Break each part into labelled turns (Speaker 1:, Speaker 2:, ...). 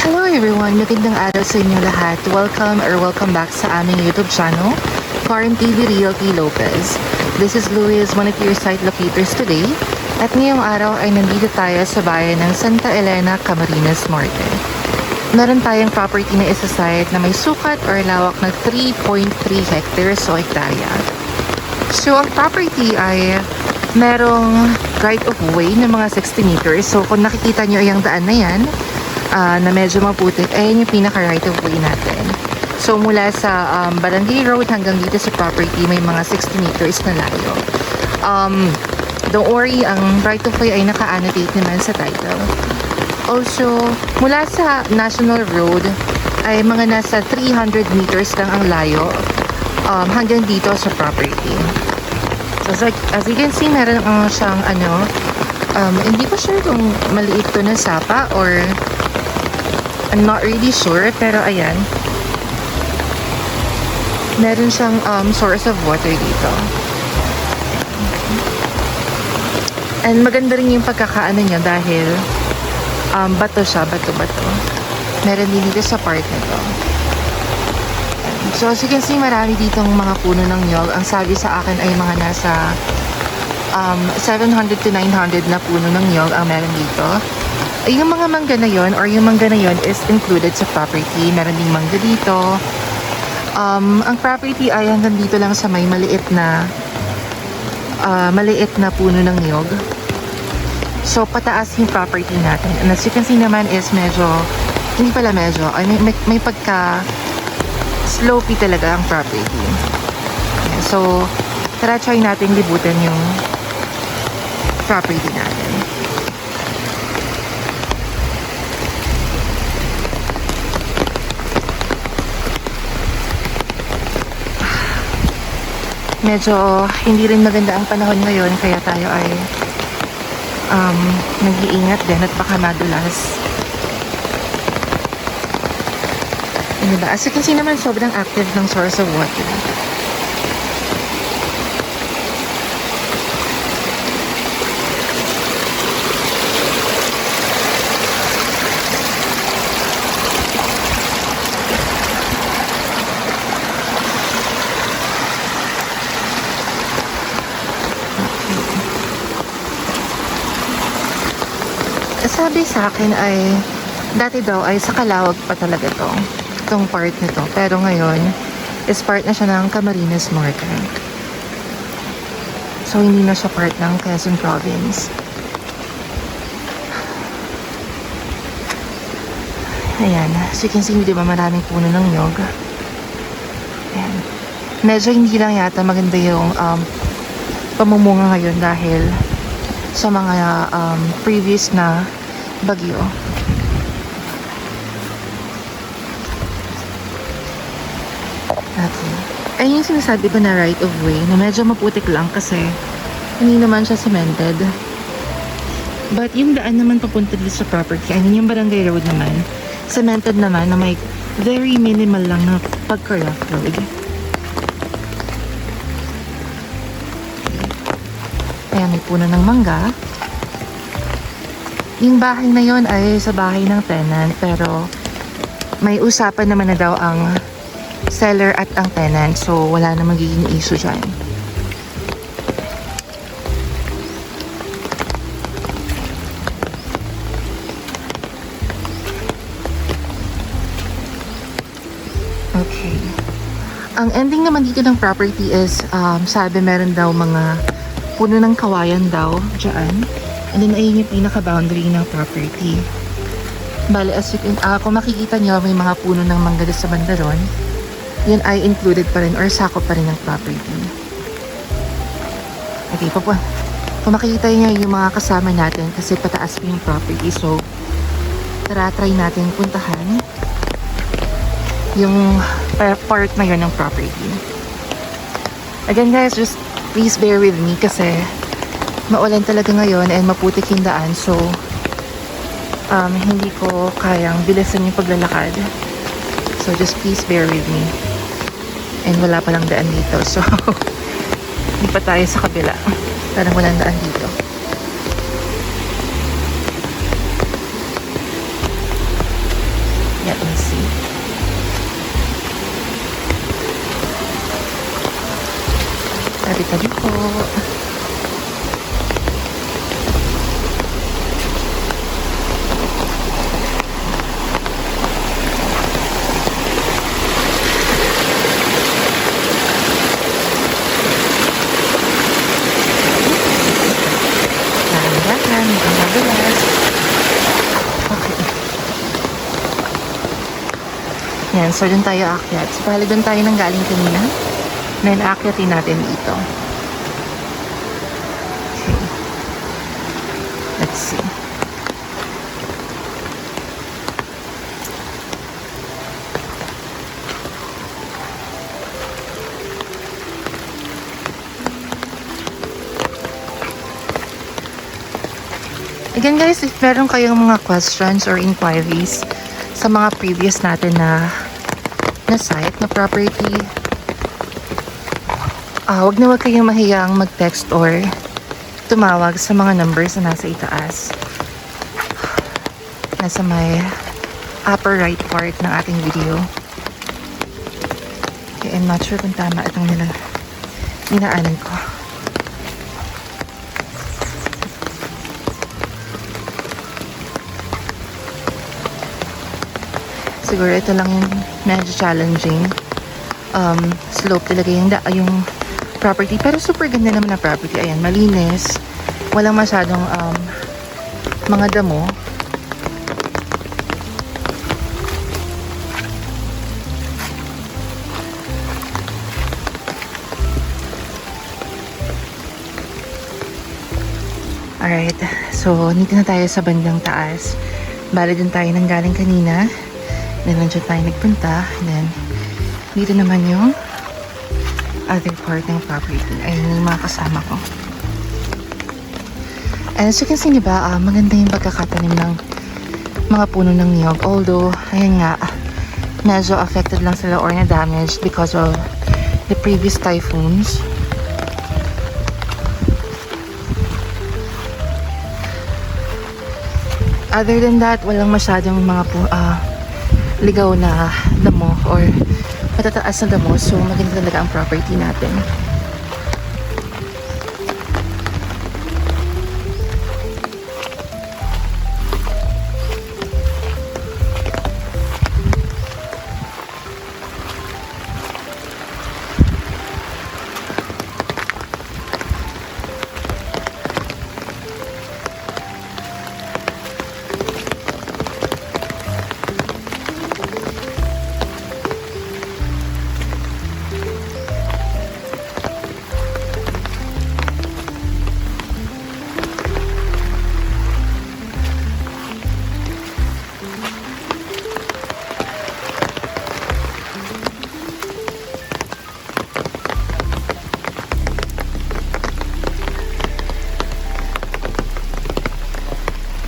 Speaker 1: Hello everyone! Magandang araw sa inyo lahat. Welcome back sa aming YouTube channel, Farm TV Realty Lopez. This is Luis, one of your site locators today. At ngayong araw ay nandito tayo sa bayan ng Santa Elena, Camarines Norte. Meron tayong property na isa site na may sukat or lawak na 3.3 hectares o hektarya. So ang property ay merong right of way na mga 60 meters. So kung nakikita nyo ay ang daan na yan, na medyo maputik, ayun yung pinaka right of way natin. So mula sa Barangay Road hanggang dito sa property may mga 60 meters na layo. Don't worry, ang right of way ay naka-annotate naman sa title. Also, mula sa National Road ay mga nasa 300 meters lang ang layo hanggang dito sa property. So as you can see, meron siyang hindi ko sure kung maliit to na sapa or I'm not really sure, pero ayan. Meron siyang source of water dito. And maganda rin yung pagkakaano niya dahil bato siya, bato-bato. Meron din dito sa part nito. So as you can see, marami ditong mga puno ng nyog. Ang sabi sa akin ay mga nasa 700 to 900 na puno ng nyog ang meron dito. Yung mga mangga na yon or yung mangga na yon is included sa property. Meron ding mangga dito. Ang property ay hanggang dito lang sa may maliit na puno ng niyog. So pataas yung property natin. And as you can see naman is medyo, hindi pala medyo, ay may pagka slopey talaga ang property. So tara try natin libutan yung property natin. Medyo hindi rin maganda ang panahon ngayon kaya tayo ay nag-iingat din at baka madulas. As you can see naman, sobrang active ng source of water. Sabi sa akin ay dati daw ay sa Calauag pa talaga itong part nito, pero ngayon is part na siya ng Camarines Norte. So hindi na siya part ng Quezon Province. Ayan, so you can see, di ba, maraming puno ng nyog. Ayan. Medyo hindi lang yata maganda yung pamumunga ngayon dahil sa mga previous na bagyo. Okay. Ayun yung sinasabi ko na right of way na medyo maputik lang kasi hindi naman siya cemented. But yung daan naman papunta dito sa property, I mean yung barangay road naman, cemented naman na may very minimal lang na pagka-rough road. Ayan, may puno ng mangga. Yung bahay na yon ay sa bahay ng tenant, pero may usapan naman na daw ang seller at ang tenant, so wala na magiging issue dyan. Okay. Ang ending naman dito ng property is, sabi meron daw mga puno ng kawayan daw dyan. And then ayun yung pinaka-boundary ng property. Bale, as you can, kung makikita nyo, may mga puno ng mangga sa bandaron. Yun ay included pa rin or sakop pa rin ng property. Okay, kung makikita nyo yung mga kasama natin kasi pataas pa yung property. So, try natin puntahan yung part na yun ng property. Again guys, just please bear with me kasi maulan talaga ngayon and maputik yung daan, so hindi ko kayang bilisan yung paglalakad. So just please bear with me. And wala palang daan dito, so hindi pa tayo sa kabila. Parang walang daan dito. po. Dahan-dahan, mukhang madulas. Okay. Yan, so dun tayo aakyat. So, bali dun tayo nang galing kanina. Then, aakyatin natin dito. Okay. Let's see. Again guys, if meron kayong mga questions or inquiries sa mga previous natin na site, na property, wag kayong mahiyang mag-text or tumawag sa mga numbers na nasa itaas. Nasa may upper right part ng ating video. Okay, I'm not sure kung tama itong ninaanan ko. Siguro ito lang yung medyo challenging slope talaga yung property, pero super ganda naman na property. Ayan, malinis, walang masyadong mga damo. Alright, so dito na tayo sa bandang taas. Bali dun tayo nang galing kanina. Then, nandiyan tayo nagpunta. Then, dito naman yung other part ng property. Ayun yung mga kasama ko. And as you can see, diba, maganda yung pagkakatanim ng mga puno ng niyog. Although, ayun nga, medyo affected lang sila or na-damaged because of the previous typhoons. Other than that, walang masyadong mga ligaw na damo or matataas na damo, so maganda talaga ang property natin.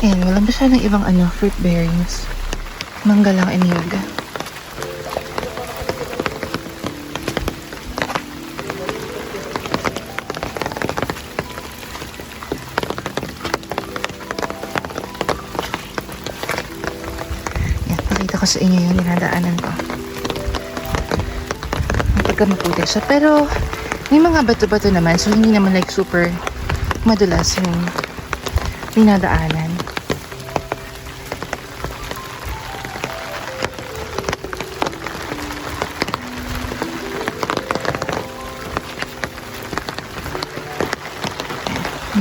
Speaker 1: And wala ba siya ng ibang fruit bearings? Mangga lang and niyog. Yan, pakita ko sa inyo yung dinadaanan ko. Pagka-maputi siya. Pero, may mga bato-bato naman. So, hindi naman like super madulas yung dinadaanan.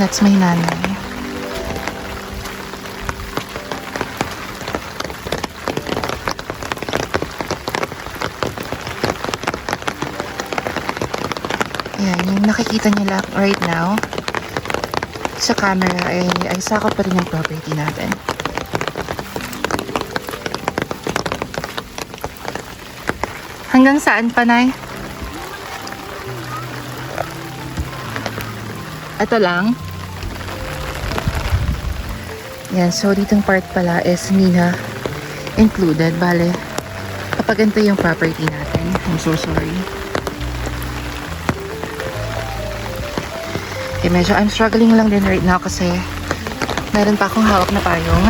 Speaker 1: That's my nanay. Ayan, yung nakikita niyo lang right now sa camera ay sakop pa rin yung property natin. Hanggang saan pa, Nay? Ito lang. Yan, so ditong part pala is hindi na included. Bale, kapag ganito yung property natin. I'm so sorry. Okay, medyo I'm struggling lang din right now kasi meron pa akong hawak na payong.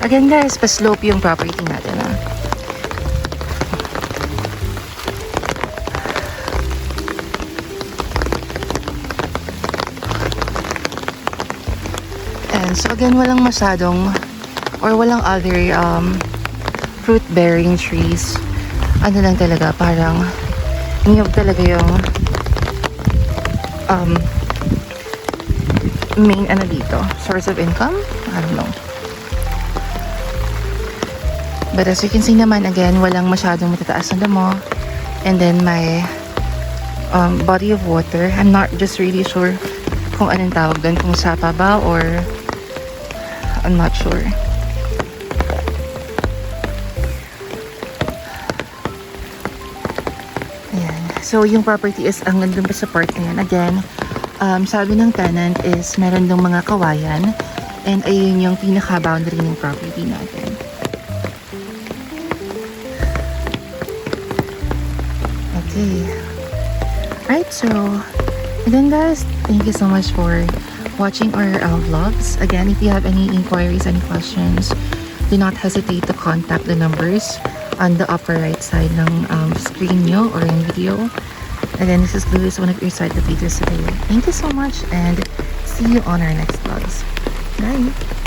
Speaker 1: Again guys, pa-slope yung property natin ah. And so again, walang masyadong or walang other fruit-bearing trees. Ano lang talaga, parang niyog talaga yung main ano dito, source of income? I don't know. But as you can see naman, again, walang masyadong matataas na damo. And then my body of water. I'm not just really sure kung anong tawag doon, kung sapa ba or I'm not sure. Ayan. So, yung property is ang nandun pa sa part na yan. Again, sabi ng tenant is meron dong mga kawayan and ayun yung pinaka-boundary ng property natin. Okay. Alright, so again guys, thank you so much for watching our vlogs. Again, if you have any inquiries, any questions, do not hesitate to contact the numbers on the upper right side ng screen nyo or in video. Again, this is Luis, one of your site locators today. Thank you so much and see you on our next vlogs. Bye!